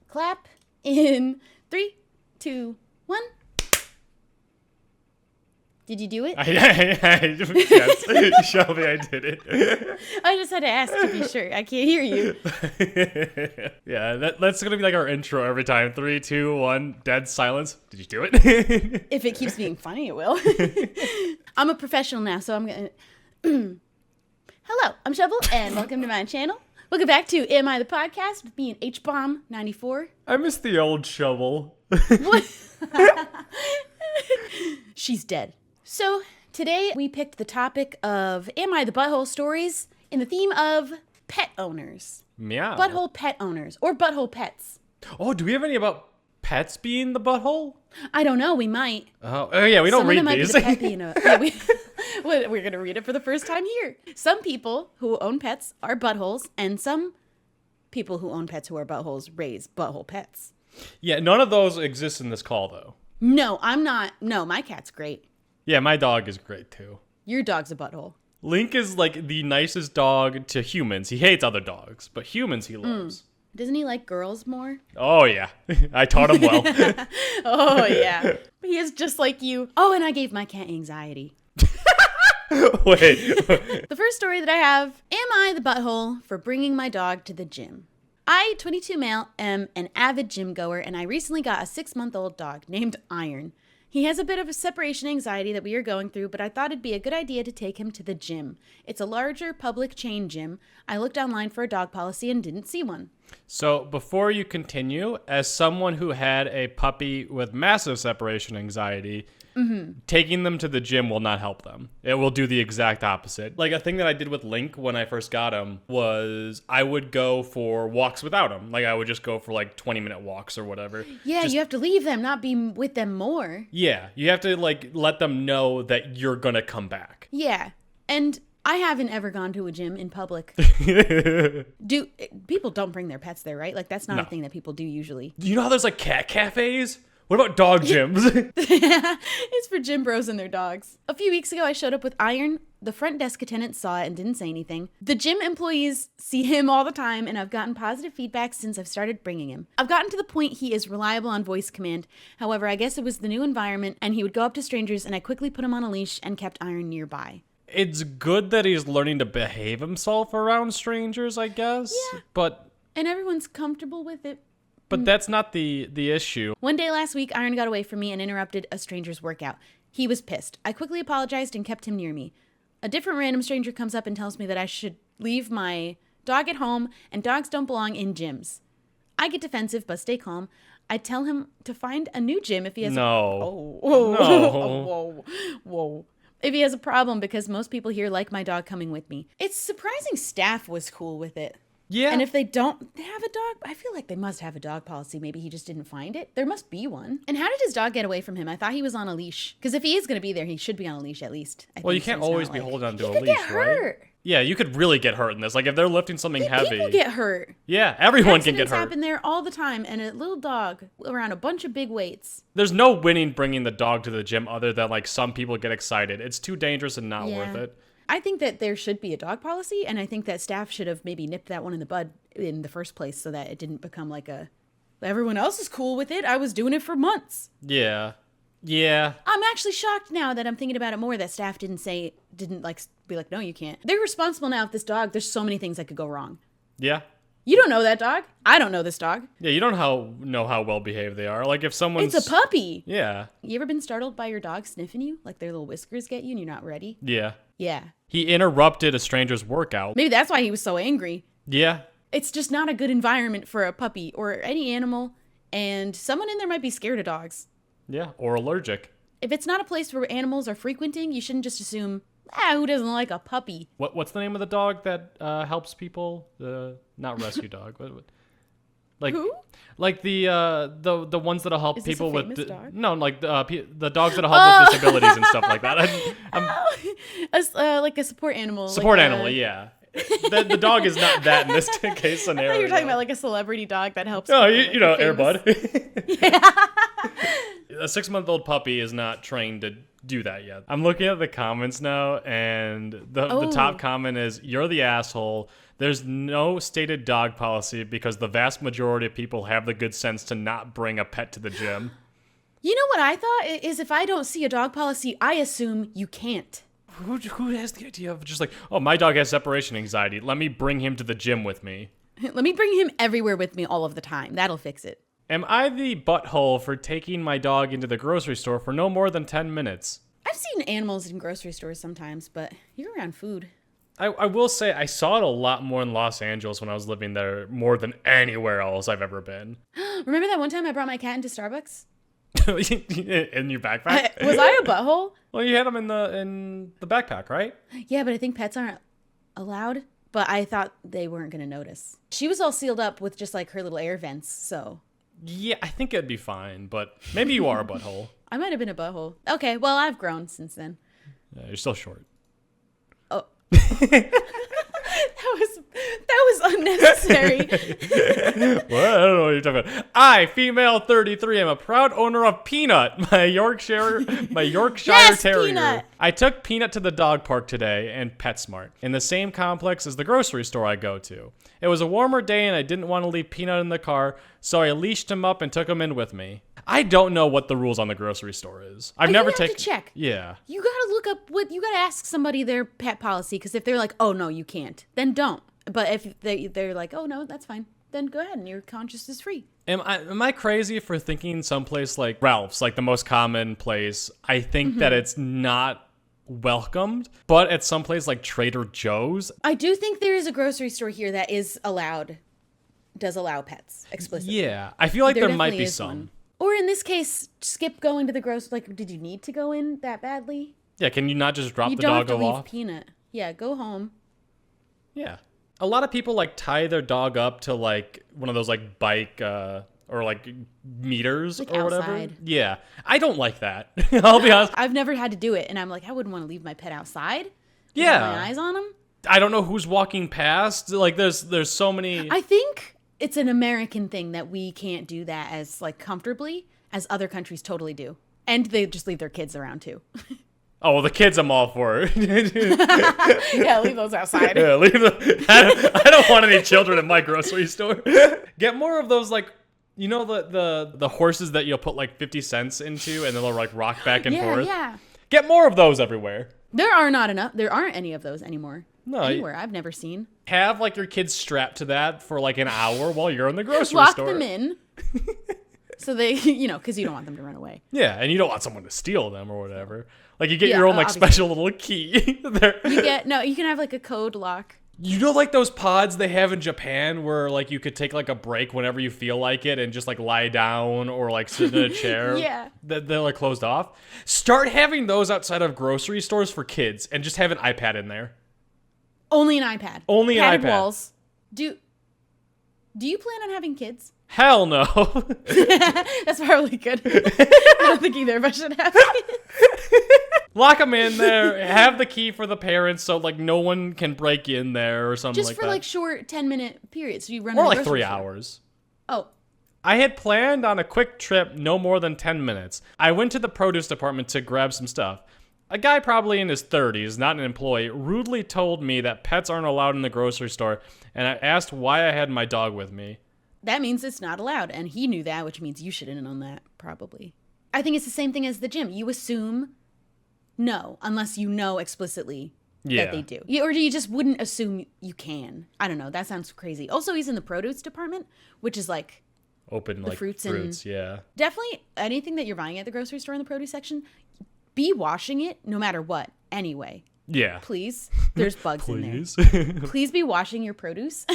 clap in 3, 2, 1. Did you do it? Yes, Shelby, I did it. I just had to ask to be sure. I can't hear you. Yeah, that's going to be like our intro every time. 3, 2, 1, dead silence. Did you do it? If it keeps being funny, it will. I'm a professional now, so I'm going to... Hello, I'm Shubble, and welcome to my channel. Welcome back to Am I the Podcast with me and H-Bomb94. I miss the old Shubble. What? She's dead. So, today we picked the topic of Am I the Butthole stories in the theme of pet owners. Meow. Butthole pet owners, or butthole pets. Oh, do we have any about pets being the butthole? I don't know, we might. Oh yeah, we don't read these. We're going to read it for the first time here. Some people who own pets are buttholes, and some people who own pets who are buttholes raise butthole pets. Yeah, none of those exist in this call, though. No, I'm not. No, my cat's great. Yeah, my dog is great, too. Your dog's a butthole. Link is like the nicest dog to humans. He hates other dogs, but humans he loves. Doesn't he like girls more? Oh, yeah. I taught him well. Oh, yeah. He is just like you. Oh, and I gave my cat anxiety. Wait. The first story that I have, am I the butthole for bringing my dog to the gym? I, 22 male, am an avid gym goer, and I recently got a 6-month-old dog named Iron. He has a bit of a separation anxiety that we are going through, but I thought it'd be a good idea to take him to the gym. It's a larger public chain gym. I looked online for a dog policy and didn't see one. So before you continue, as someone who had a puppy with massive separation anxiety, taking them to the gym will not help them. It will do the exact opposite. Like a thing that I did with Link when I first got him was I would go for walks without him. Like I would just go for like 20-minute walks or whatever. Yeah, you have to leave them, not be with them more. Yeah, you have to like let them know that you're gonna come back. Yeah, and I haven't ever gone to a gym in public. People don't bring their pets there, right? Like that's not a thing that people do usually. You know how there's like cat cafes? What about dog gyms? It's for gym bros and their dogs. A few weeks ago, I showed up with Iron. The front desk attendant saw it and didn't say anything. The gym employees see him all the time, and I've gotten positive feedback since I've started bringing him. I've gotten to the point he is reliable on voice command. However, I guess it was the new environment, and he would go up to strangers, and I quickly put him on a leash and kept Iron nearby. It's good that he's learning to behave himself around strangers, I guess. Yeah. And everyone's comfortable with it. But that's not the issue. One day last week, Iron got away from me and interrupted a stranger's workout. He was pissed. I quickly apologized and kept him near me. A different random stranger comes up and tells me that I should leave my dog at home and dogs don't belong in gyms. I get defensive but stay calm. I tell him to find a new gym if he has Whoa. If he has a problem because most people here like my dog coming with me. It's surprising staff was cool with it. Yeah. And if they don't have a dog, I feel like they must have a dog policy. Maybe he just didn't find it. There must be one. And how did his dog get away from him? I thought he was on a leash. Because if he is going to be there, he should be on a leash at least. Well, you can't always be holding onto a leash, right? Get hurt. Yeah, you could really get hurt in this. Like if they're lifting something heavy. People get hurt. Yeah, everyone can get hurt. Happen there all the time, and a little dog around a bunch of big weights. There's no winning bringing the dog to the gym other than like some people get excited. It's too dangerous and not worth it. I think that there should be a dog policy, and I think that staff should have maybe nipped that one in the bud in the first place so that it didn't become like everyone else is cool with it. I was doing it for months. Yeah. I'm actually shocked now that I'm thinking about it more that staff didn't be like, no, you can't. They're responsible now with this dog. There's so many things that could go wrong. Yeah. You don't know that dog. I don't know this dog. Yeah, you don't know how well behaved they are. Like if someone's... It's a puppy. Yeah. You ever been startled by your dog sniffing you? Like their little whiskers get you and you're not ready? Yeah. Yeah. He interrupted a stranger's workout. Maybe that's why he was so angry. Yeah. It's just not a good environment for a puppy or any animal, and someone in there might be scared of dogs. Yeah, or allergic. If it's not a place where animals are frequenting, you shouldn't just assume, who doesn't like a puppy? What's the name of the dog that helps people? Not rescue dog. Like who? Like the ones that'll help people with dog? No, like the dogs that'll help with disabilities and stuff like that. Like a support animal. Support animal, yeah. The dog is not that in this case scenario. I thought you were talking about like a celebrity dog that helps. Oh, you know, Air Bud. Yeah. A 6-month-old puppy is not trained to do that yet. I'm looking at the comments now, and the top comment is, "You're the asshole. There's no stated dog policy because the vast majority of people have the good sense to not bring a pet to the gym." You know what I thought is if I don't see a dog policy, I assume you can't. Who has the idea of just like, oh, my dog has separation anxiety. Let me bring him to the gym with me. Let me bring him everywhere with me all of the time. That'll fix it. Am I the butthole for taking my dog into the grocery store for no more than 10 minutes? I've seen animals in grocery stores sometimes, but you're around food. I will say I saw it a lot more in Los Angeles when I was living there, more than anywhere else I've ever been. Remember that one time I brought my cat into Starbucks? In your backpack? Was I a butthole? Well, you had him in the backpack, right? Yeah, but I think pets aren't allowed. But I thought they weren't going to notice. She was all sealed up with just like her little air vents, so. Yeah, I think it'd be fine, but maybe you are a butthole. I might have been a butthole. Okay, well, I've grown since then. Yeah, you're still short. Oh. That was unnecessary. Well, I don't know what you're talking about. I, female 33, am a proud owner of Peanut, my Yorkshire Yes, Terrier. Peanut! I took Peanut to the dog park today and PetSmart, in the same complex as the grocery store I go to. It was a warmer day and I didn't want to leave Peanut in the car, so I leashed him up and took him in with me. I don't know what the rules on the grocery store is. I've never taken. To check. Yeah. You gotta look up you gotta ask somebody their pet policy, because if they're like, oh no, you can't, then don't. But if they're like, oh no, that's fine, then go ahead and your conscience is free. Am I crazy for thinking someplace like Ralph's, like the most common place, I think that it's not welcomed, but at some place like Trader Joe's? I do think there is a grocery store here that does allow pets explicitly. Yeah, I feel like there might be some. One. Or in this case, skip going to the grocery. Like, did you need to go in that badly? Yeah, can you not just drop the dog You don't have to leave off? Peanut. Yeah, go home. Yeah. A lot of people like tie their dog up to like one of those like bike or like meters like or outside. whatever. Yeah. I don't like that. I'll be honest. I've never had to do it, and I'm like, I wouldn't want to leave my pet outside. Yeah. Have my eyes on him. I don't know who's walking past. Like there's so many. I think it's an American thing that we can't do that as like comfortably as other countries totally do. And they just leave their kids around too. Oh, well, the kids I'm all for. Yeah, leave those outside. Yeah, leave them. I don't want any children in my grocery store. Get more of those, like, you know, the horses that you'll put like 50 cents into and they'll like rock back and forth. Yeah. Get more of those everywhere. There aren't any of those anymore. No, anywhere I've never seen. Have like your kids strapped to that for like an hour while you're in the grocery Lock store. them in. So they, because you don't want them to run away. Yeah, and you don't want someone to steal them or whatever. Like you get your own like obviously. special little key. You can have like a code lock. You know, like those pods they have in Japan where like you could take like a break whenever you feel like it and just like lie down or like sit in a chair. Yeah. They're like closed off. Start having those outside of grocery stores for kids and just have an iPad in there. Only an iPad. Only an Padded iPad. walls. Do you plan on having kids? Hell no. That's probably good. I don't think either of us should have kids. Lock them in there. Have the key for the parents so like no one can break in there or something Just like for that. like short 10-minute periods. So you run Or in a like grocery 3 store. hours. Oh. I had planned on a quick trip, no more than 10 minutes. I went to the produce department to grab some stuff. A guy probably in his 30s, not an employee, rudely told me that pets aren't allowed in the grocery store, and I asked why I had my dog with me. That means it's not allowed, and he knew that, which means you shouldn't know that, probably. I think it's the same thing as the gym. You assume no, unless you know explicitly that they do. Or you just wouldn't assume you can. I don't know. That sounds crazy. Also, he's in the produce department, which is like Open like fruits, yeah. Definitely anything that you're buying at the grocery store in the produce section, be washing it no matter what, anyway. Yeah. Please. There's bugs in Please. there. Please be washing your produce.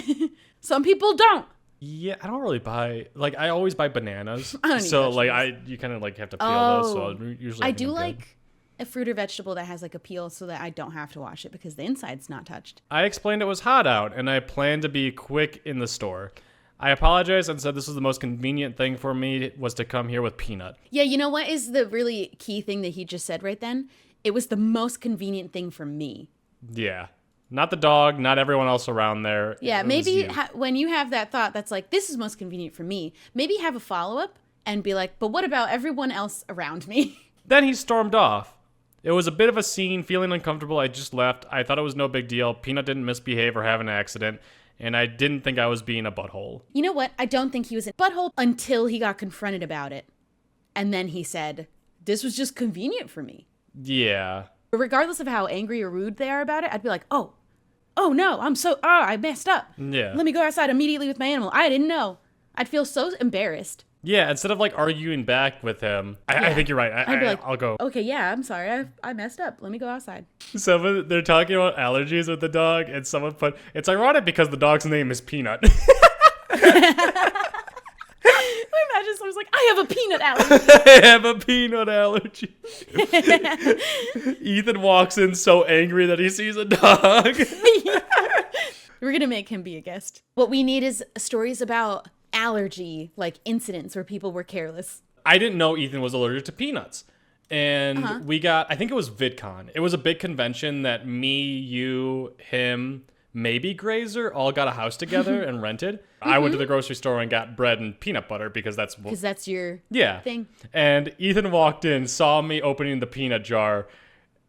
Some people don't. Yeah, I don't really buy, like, I always buy bananas. I don't need so, like, vegetables. you kind of, like, have to peel those, so Oh. I'll usually I have do them good. like a fruit or vegetable that has like a peel so that I don't have to wash it because the inside's not touched. I explained it was hot out, and I planned to be quick in the store. I apologized and said this was the most convenient thing for me was to come here with Peanut. Yeah, you know what is the really key thing that he just said right then? It was the most convenient thing for me. Yeah. Not the dog, not everyone else around there. Yeah, It was maybe you. when you have that thought that's like, this is most convenient for me, maybe have a follow-up and be like, but what about everyone else around me? Then he stormed off. It was a bit of a scene, feeling uncomfortable. I just left. I thought it was no big deal. Peanut didn't misbehave or have an accident, and I didn't think I was being a butthole. You know what? I don't think he was a butthole until he got confronted about it. And then he said, this was just convenient for me. Yeah. But regardless of how angry or rude they are about it, I'd be like, oh no, I messed up. Yeah. Let me go outside immediately with my animal. I didn't know. I'd feel so embarrassed. Yeah, instead of like arguing back with him, I think you're right. I'd be like, I'll go. Okay, yeah, I'm sorry. I messed up. Let me go outside. They're talking about allergies with the dog, and someone put, it's ironic because the dog's name is Peanut. I imagine someone's like, I have a peanut allergy. I have a peanut allergy. Ethan walks in so angry that he sees a dog. We're going to make him be a guest. What we need is stories about allergy, like incidents where people were careless. I didn't know Ethan was allergic to peanuts. And we got, I think it was VidCon. It was a big convention that me, you, him, maybe Grazer all got a house together and rented. I went to the grocery store and got bread and peanut butter because that's your thing. And Ethan walked in, saw me opening the peanut jar,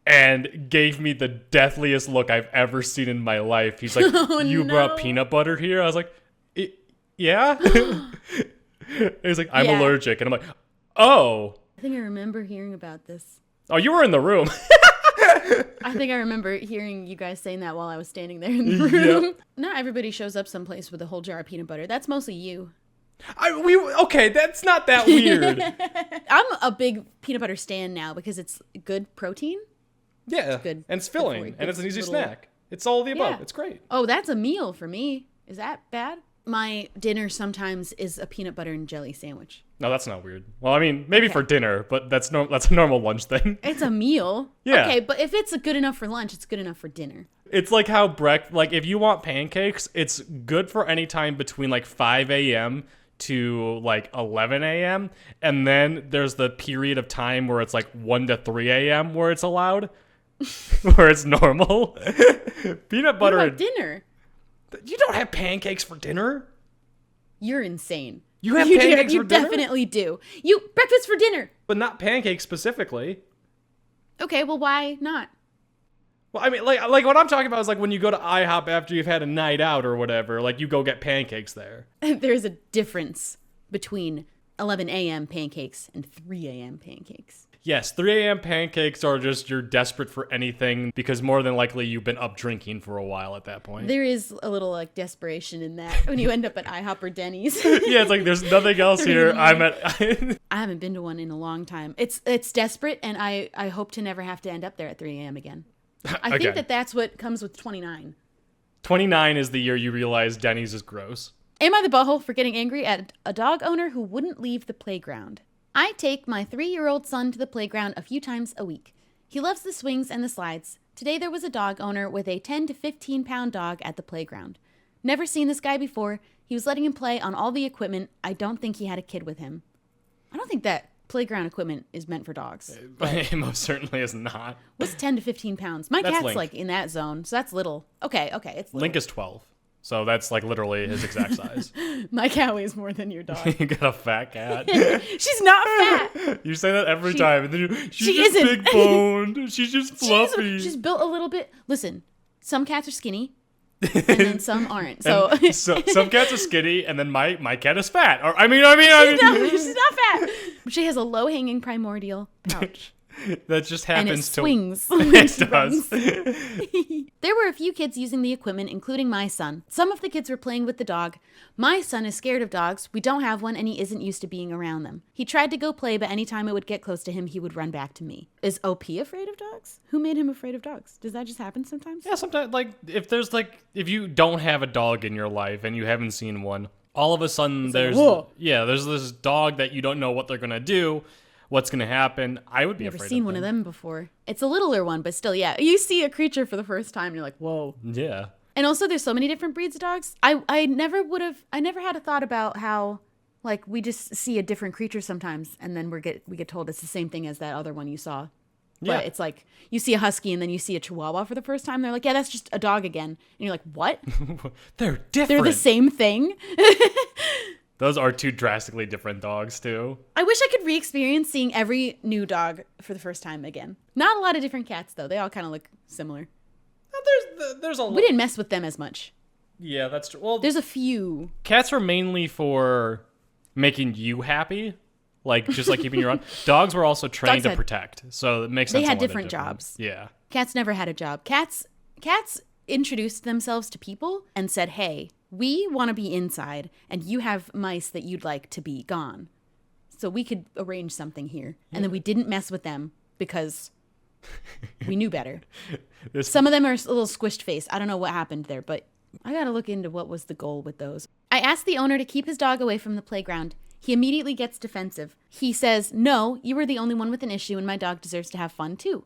and gave me the deathliest look I've ever seen in my life. He's like, you brought peanut butter here? I was like, yeah. He's like, I'm allergic. And I'm like, oh. I think I remember hearing about this. Oh, you were in the room. I think I remember hearing you guys saying that while I was standing there in the room. Yep. Not everybody shows up someplace with a whole jar of peanut butter. That's mostly you. Okay, that's not that weird. I'm a big peanut butter stan now because it's good protein. Yeah, it's good. And it's filling, and it's an easy snack. It's all of the above. Yeah. It's great. Oh, that's a meal for me. Is that bad? My dinner sometimes is a peanut butter and jelly sandwich. No, that's not weird. Well, I mean, maybe for dinner, but that's a normal lunch thing. It's a meal. Yeah. Okay, but if it's good enough for lunch, it's good enough for dinner. It's like how like if you want pancakes, it's good for any time between like 5 a.m. to like 11 a.m. And then there's the period of time where it's like 1 to 3 a.m. where it's allowed, where it's normal. Peanut butter. What about dinner? You don't have pancakes for dinner. You're insane. You have pancakes for dinner? You definitely do. Breakfast for dinner. But not pancakes specifically. Okay, well, why not? Well, I mean, like what I'm talking about is like when you go to IHOP after you've had a night out or whatever, like you go get pancakes there. There's a difference between 11 a.m. pancakes and 3 a.m. pancakes. Yes, 3 a.m. pancakes are just you're desperate for anything because more than likely you've been up drinking for a while at that point. There is a little like desperation in that when you end up at IHOP or Denny's. Yeah, it's like there's nothing else here. I haven't been to one in a long time. It's desperate, and I hope to never have to end up there at 3 a.m. again. I think that's what comes with 29. 29 is the year you realize Denny's is gross. Am I the butthole for getting angry at a dog owner who wouldn't leave the playground? I take my 3-year-old son to the playground a few times a week. He loves the swings and the slides. Today there was a dog owner with a 10 to 15 pound dog at the playground. Never seen this guy before. He was letting him play on all the equipment. I don't think he had a kid with him. I don't think that playground equipment is meant for dogs. It most certainly is not. What's 10 to 15 pounds? My cat's Link. Like in that zone, so that's little. Okay, it's little. Link is 12. So that's like literally his exact size. My cat weighs more than your dog. You got a fat cat. She's not fat. You say that every time. And then she's she just isn't. big boned. She's just fluffy. She's built a little bit. Listen, some cats are skinny. And then some aren't. So some cats are skinny, and then my cat is fat. Or I mean, she's not fat. She has a low-hanging primordial pouch. That just happens and it swings to when it does. There were a few kids using the equipment, including my son. Some of the kids were playing with the dog. My son is scared of dogs. We don't have one, and he isn't used to being around them. He tried to go play, but anytime it would get close to him, he would run back to me. Is OP afraid of dogs? Who made him afraid of dogs? Does that just happen sometimes? Yeah, sometimes. Like if you don't have a dog in your life and you haven't seen one, all of a sudden there's this dog that you don't know what they're gonna do. What's going to happen? I would be afraid of them. Never seen one of them before. It's a littler one, but still, yeah. You see a creature for the first time, and you're like, whoa. Yeah. And also, there's so many different breeds of dogs. I never had a thought about how, like, we just see a different creature sometimes, and then we get told it's the same thing as that other one you saw. Yeah. But it's like, you see a husky, and then you see a chihuahua for the first time. They're like, yeah, that's just a dog again. And you're like, what? They're different. They're the same thing? Those are two drastically different dogs, too. I wish I could re-experience seeing every new dog for the first time again. Not a lot of different cats, though. They all kind of look similar. There's a lot. We didn't mess with them as much. Yeah, that's true. Well, There's a few. cats were mainly for making you happy, like just like keeping your own. Dogs were also trained to protect, so it makes sense. They had why they're different jobs. Yeah. Cats never had a job. Cats introduced themselves to people and said, hey, we want to be inside, and you have mice that you'd like to be gone. So we could arrange something here. And then we didn't mess with them because we knew better. Some of them are a little squished face. I don't know what happened there, but I got to look into what was the goal with those. I asked the owner to keep his dog away from the playground. He immediately gets defensive. He says, no, you were the only one with an issue, and my dog deserves to have fun too.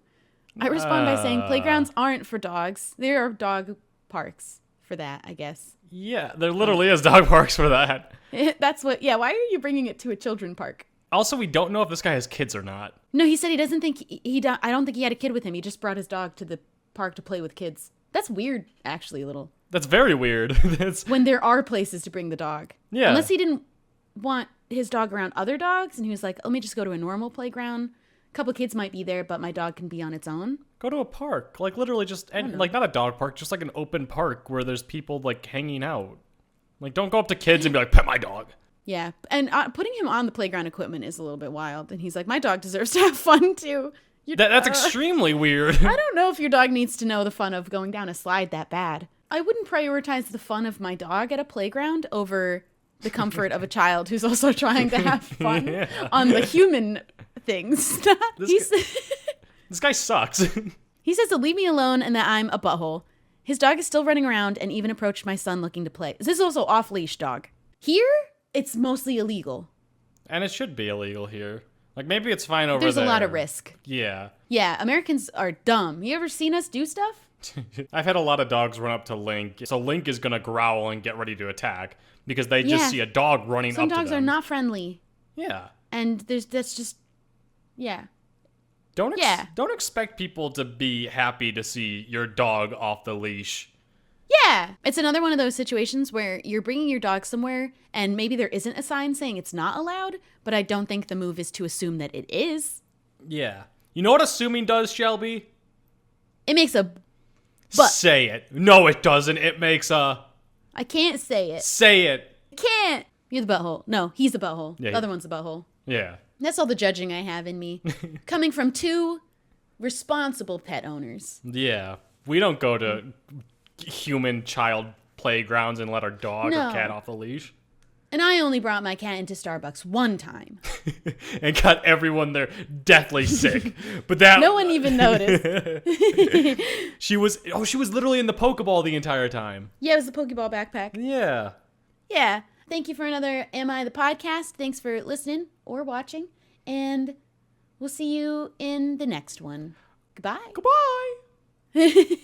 I respond by saying playgrounds aren't for dogs. There are dog parks for that, I guess. Yeah, there literally is dog parks for that. That's what, yeah, why are you bringing it to a children park? Also, we don't know if this guy has kids or not. No, he said he doesn't think, I don't think he had a kid with him. He just brought his dog to the park to play with kids. That's weird, actually, a little. That's very weird. When there are places to bring the dog. Yeah. Unless he didn't want his dog around other dogs, and he was like, let me just go to a normal playground. A couple kids might be there, but my dog can be on its own. Go to a park. Like, literally just, like, not a dog park, just like an open park where there's people, like, hanging out. Like, don't go up to kids and be like, pet my dog. Yeah, and putting him on the playground equipment is a little bit wild. And he's like, my dog deserves to have fun, too. That's extremely weird. I don't know if your dog needs to know the fun of going down a slide that bad. I wouldn't prioritize the fun of my dog at a playground over the comfort of a child who's also trying to have fun on the human things. This guy sucks. He says to leave me alone and that I'm a butthole. His dog is still running around and even approached my son looking to play. This is also off-leash dog. Here, it's mostly illegal. And it should be illegal here. Like, maybe it's fine over there. There's a lot of risk. Yeah. Yeah, Americans are dumb. You ever seen us do stuff? I've had a lot of dogs run up to Link. So Link is going to growl and get ready to attack because they just see a dog running up to them. Some dogs are not friendly. Yeah. And that's just, yeah. Don't expect people to be happy to see your dog off the leash. Yeah. It's another one of those situations where you're bringing your dog somewhere and maybe there isn't a sign saying it's not allowed, but I don't think the move is to assume that it is. Yeah. You know what assuming does, Shelby? It makes a Say it. No, it doesn't. It makes a... I can't say it. Say it. I can't. You're the butthole. No, he's the butthole. Yeah, the other one's the butthole. Yeah. That's all the judging I have in me. Coming from two responsible pet owners. Yeah. We don't go to human child playgrounds and let our dog or cat off the leash. And I only brought my cat into Starbucks one time. And got everyone there deathly sick. But that no one even noticed. She was literally in the Pokeball the entire time. Yeah, it was the Pokeball backpack. Yeah. Yeah. Thank you for another Am I the Podcast. Thanks for listening or watching. And we'll see you in the next one. Goodbye. Goodbye.